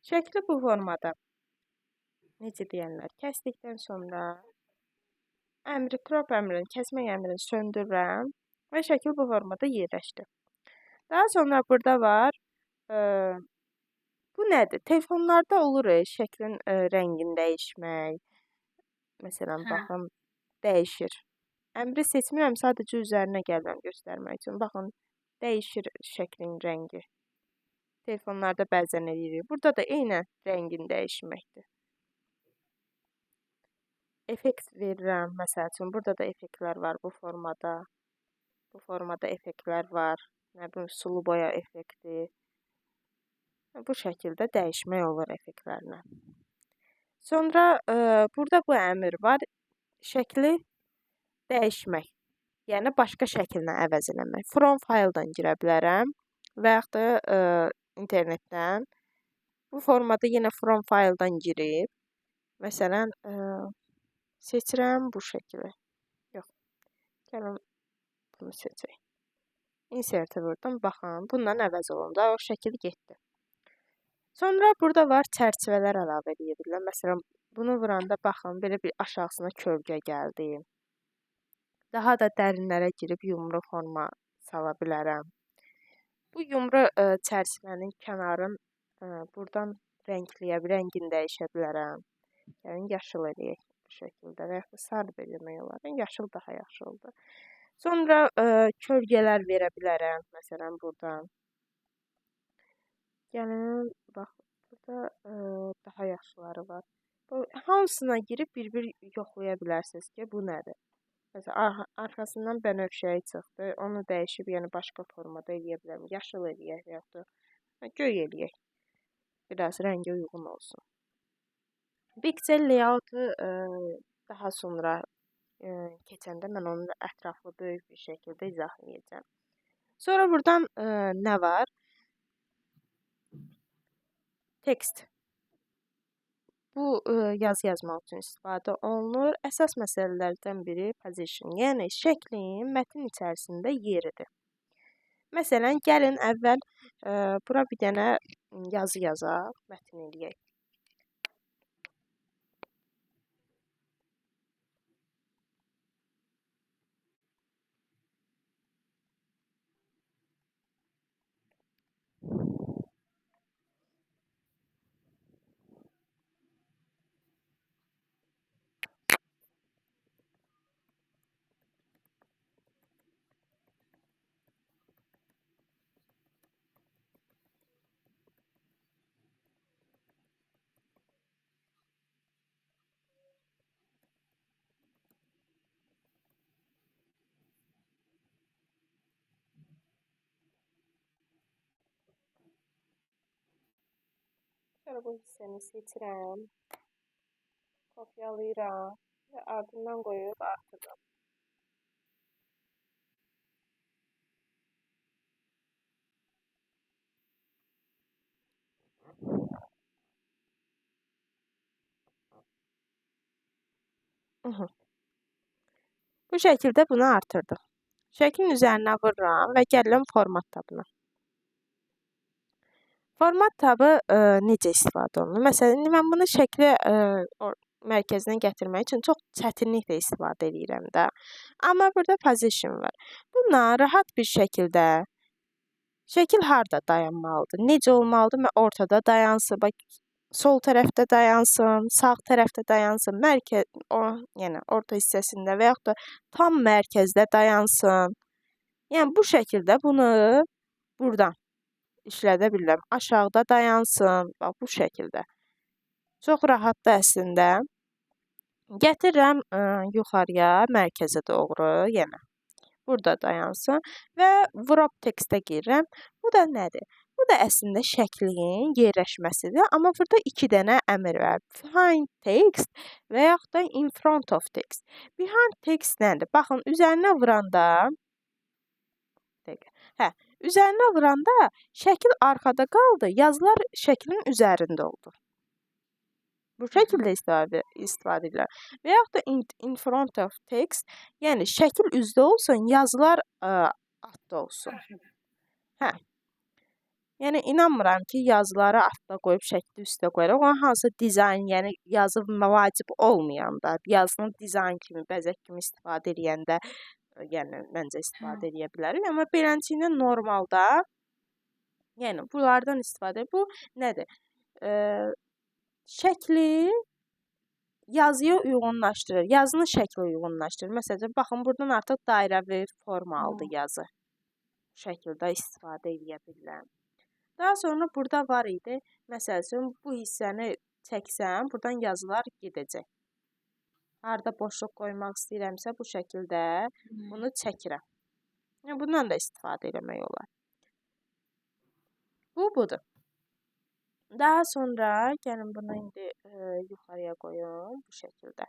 Şəkli bu formada, necə deyənlər, kəsdikdən sonra crop əmrini, kəsmək əmrini söndürürəm və şəkil bu formada yerləşdi. Daha sonra burada var, bu nədir? Telefonlarda olur şəklin rəngini dəyişmək. Məsələn, baxın, dəyişir. Əmri seçmirəm, sadəcə üzərinə gəlirəm göstərmək üçün. Baxın, dəyişir şəklin rəngi. Telefonlarda bəzən edirik. Burada da eynən rəngini dəyişməkdir. Effekt verirəm, məsəl üçün. Burada da effektlər var bu formada. Bu formada effektlər var. Nə bilim, sulu boya effekti. Bu şəkildə dəyişmək olur effektlərlə. Sonra burada bu əmr var. Şəkli dəyişmək. Yəni, başqa şəkillə əvəz eləmək. From fayıldan girə bilərəm və yaxud da internetdən. Bu formada yenə from fayıldan girib. Məsələn, seçirəm bu şəkili. Yox, gəlin bunu seçək. Insert-ə vurdum, baxın, bundan əvəz olundu. O şəkil getdi. Sonra burada var çərçivələr əlavə edə bilirəm. Məsələn, bunu vuranda baxın, belə bir aşağısına kölgə gəldi. Daha da dərinlərə girib yumru forma sala bilərəm. Bu yumru çərçivənin kənarın buradan rəngini dəyişə bilərəm. Yəni, yaşıl eləyək bu şəkildə və yaxud da sarı eləmək olar. Yaşıl daha yaxşı oldu. Sonra kölgələr verə bilərəm. Məsələn, buradan. Gəlin, bax, burada daha yaxşıları var. Hamısına girib bir-bir yoxlaya bilərsiniz ki, bu nədir? Məsələn, arxasından bənövşəyi çıxdı. Onu dəyişib, yəni başqa formada eləyə bilərəm. Yaşıl eləyək və yaxud da göy eləyək. Biraz rəngə uyğun olsun. Pixel layout-u daha sonra keçəndə mən onu ətraflı böyük bir şəkildə izah edəcəm. Sonra buradan nə var? Text. Bu yazı yazmaq üçün istifadə olunur. Əsas məsələlərdən biri position, yəni şəklin mətn içərisində yeridir. Məsələn, gəlin əvvəl bura bir dənə yazı yazaq, mətn eləyək. Sonra bu hissəni seçirəm, kopyalayıram və ardından qoyub artırıram. Bu şəkildə bunu artırdıq. Şəklin üzərinə vururam və gəlirəm format tabına. Format tabı necə istifadə olunur? Məsələn, mən bunu şəkli mərkəzinə gətirmək üçün çox çətinliklə istifadə edirəm də. Amma burada position var. Bundan rahat bir şəkildə şəkil harda dayanmalıdır? Necə olmalıdır? Mən ortada dayansın, sol tərəfdə dayansın, sağ tərəfdə dayansın, yəni orta hissəsində və yaxud da tam mərkəzdə dayansın. Yəni, bu şəkildə bunu buradan işlədə bilirəm. Aşağıda dayansın, bax, bu şəkildə. Çox rahatdır əslində. Gətirirəm yuxarıya, mərkəzə doğru, yəni. Burada dayansın və wrap textə girirəm. Bu da nədir? Bu da əslində şəklin yerləşməsidir. Amma burada 2 dənə əmr var. Behind text və yaxud da in front of text. Behind text nədir? Baxın, üzərinə vuranda şəkil arxada qaldı, yazılar şəklin üzərində oldu. Bu şəkildə istifadə edirlər. Və yaxud da in front of text, yəni şəkil üzdə olsun, yazılar altda olsun. Yəni inanmıram ki, yazıları altda qoyub şəkli üstə qoyaraq. Onun hansı dizayn, yəni yazı vacib olmayanda, yazını dizayn kimi, bəzək kimi istifadə edəndə, yəni məncə istifadə edə bilərik. Amma beləncə normalda, yəni bunlardan istifadə. Bu nədir? Şəkli yazıya uyğunlaşdırır. Yazını şəklə uyğunlaşdırır. Məsələn, baxın buradan artıq dairəvi forma aldı yazı. Bu şəkildə istifadə edə bilərəm. Daha sonra burada var idi. Məsələn, bu hissəni çəksəm, buradan yazılar gedəcək. Harda boşluq qoymaq istəyirəmsə, bu şəkildə bunu çəkirəm. Yəni bundan da istifadə etmək olar. Bu budur. Daha sonra gəlin bunu indi yuxarıya qoyum bu şəkildə.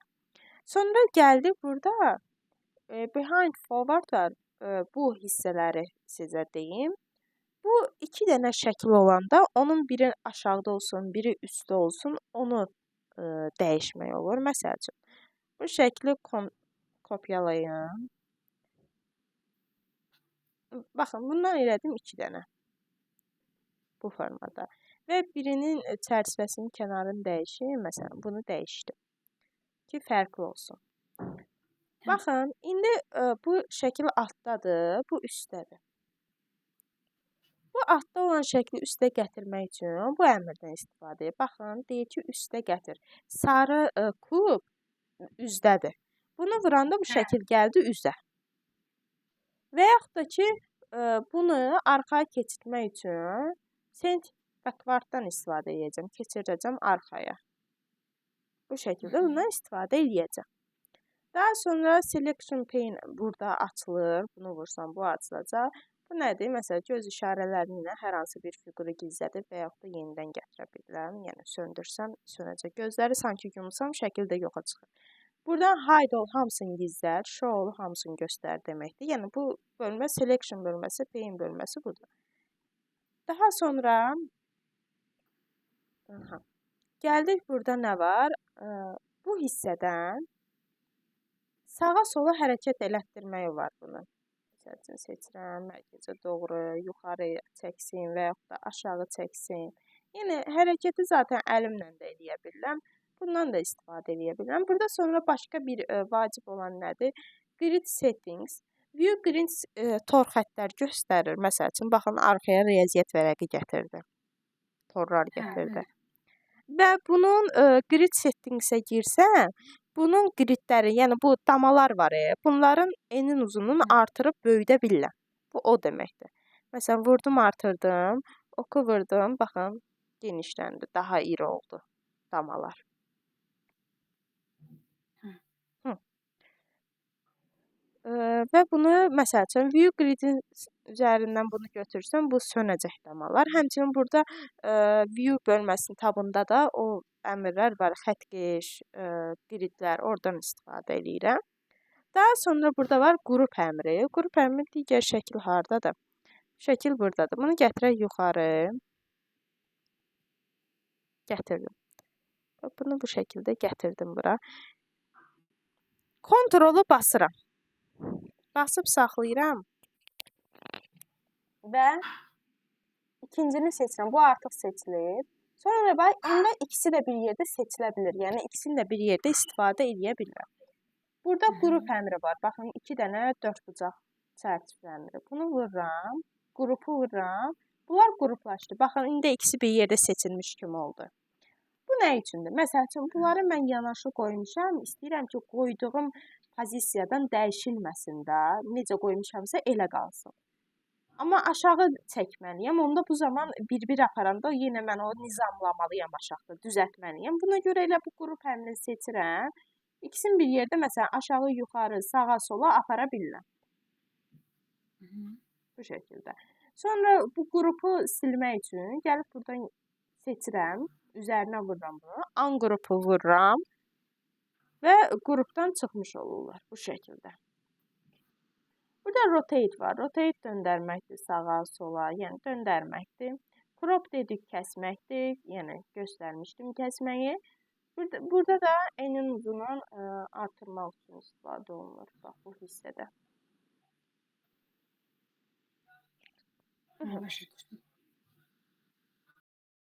Sonra gəldik burada behind forward var. Bu hissələri sizə deyim. Bu iki dənə şəkil olanda onun biri aşağıda olsun, biri üstdə olsun, onu dəyişmək olur. Məsəl üçün, bu şəkli kopyalayım. Baxın, bundan elədim iki dənə. Bu formada. Və birinin çərçivəsinin kənarını dəyişim. Məsələn, bunu dəyişdim. Ki, fərqli olsun. Baxın, indi bu şəkil altdadır, bu üstdədir. Bu altda olan şəkli üstə gətirmək üçün bu əmrdən istifadə edir. Baxın, deyir ki, üstə gətir. Sarı kub üzdədir. Bunu vuranda bu şəkil gəldi üzə. Və yaxud da ki, bunu arxaya keçirmək üçün send backwarddan istifadə edəcəm. Keçirəcəm arxaya. Bu şəkildə bundan istifadə edəcəm. Daha sonra selection pane burada açılır. Bunu vursam bu açılacaq. Bu nədir? Məsələn, göz işarələrini ilə hər hansı bir fiquru gizlədib və yaxud da yenidən gətirə bilərəm. Yəni söndürsəm sönəcək. Gözləri sanki yumsam şəkildə yoxa çıxır. Buradan hide all hamısını gizlət, show all hamısını göstər deməkdir. Yəni bu bölmə selection bölməsi, pane bölməsi budur. Daha sonra gəldik burada nə var? Bu hissədən sağa sola hərəkət elətdirmək var bunu. Məsəl üçün seçirəm, mərkəzə doğru, yuxarı çəksin və yaxud da aşağı çəksin. Yəni hərəkəti zaten əlimlə də eləyə bilərəm. Bundan da istifadə edə bilərəm. Burada sonra başqa bir vacib olan nədir? Grid settings. View grid tor xəttlər göstərir. Məsəl üçün baxın arxaya riyaziyyat vərəqi gətirdi. Torlar gətirdi. Və bunun grid settingsə girsəm, bunun gridləri, yəni bu damalar var, bunların enin uzunluğunu artırıb böyüdə bilirəm. Bu o deməkdir. Məsələn, vurdum, artırdım, oku vurdum, baxın, genişləndi, daha iri oldu damalar. Və bunu, məsəl üçün, view gridin üzərindən bunu götürsəm, bu sönəcək damalar. Həmçinin burada view bölməsinin tabında da o əmrlər var, xəttkeş, gridlər, oradan istifadə edirəm. Daha sonra burada var qrup əmri. Qrup əmri digər şəkil hardadır? Şəkil buradadır. Bunu gətirək yuxarı. Gətirdim. Bunu bu şəkildə gətirdim bura. Kontrolu basıram. Basıb saxlayıram və ikincini seçirəm. Bu artıq seçilib. Sonra bax, onda ikisi də bir yerdə seçilə bilir. Yəni ikisini də bir yerdə istifadə edə bilirəm. Burada qrup əmri var. Baxın, 2 dənə 4 bucaq çərçivə əmri. Bunu vururam, qrupu vururam. Bunlar qruplaşdı. Baxın, indi ikisi bir yerdə seçilmiş kimi oldu. Bu nə üçündür? Məsəl üçün, bunları mən yanaşı qoymuşam. İstəyirəm ki, qoyduğum pozisiyadan dəyişilməsin də. Necə qoymuşamsa elə qalsın. Amma aşağı çəkməliyəm. Onda bu zaman bir-bir aparanda yenə mən o nizamlamalıyam aşağıda, düzəltməliyəm. Buna görə elə bu qrup əmrini seçirəm. İkisini bir yerdə, məsələn, aşağı, yuxarı, sağa, sola apara bilirəm. Bu şəkildə. Sonra bu qrupu silmək üçün gəlib buradan seçirəm. Üzərinə vururam bunu. Ungrupu vururam. Və qrupdan çıxmış olurlar bu şəkildə. Burada rotate var. Rotate döndərməkdir sağa, sola, yəni döndərməkdir. Crop dedik kəsməkdir, yəni göstərmişdim kəsməyi. Burada da enin uzunun artırmaq üçün istifadə olunur. Bax bu hissədə.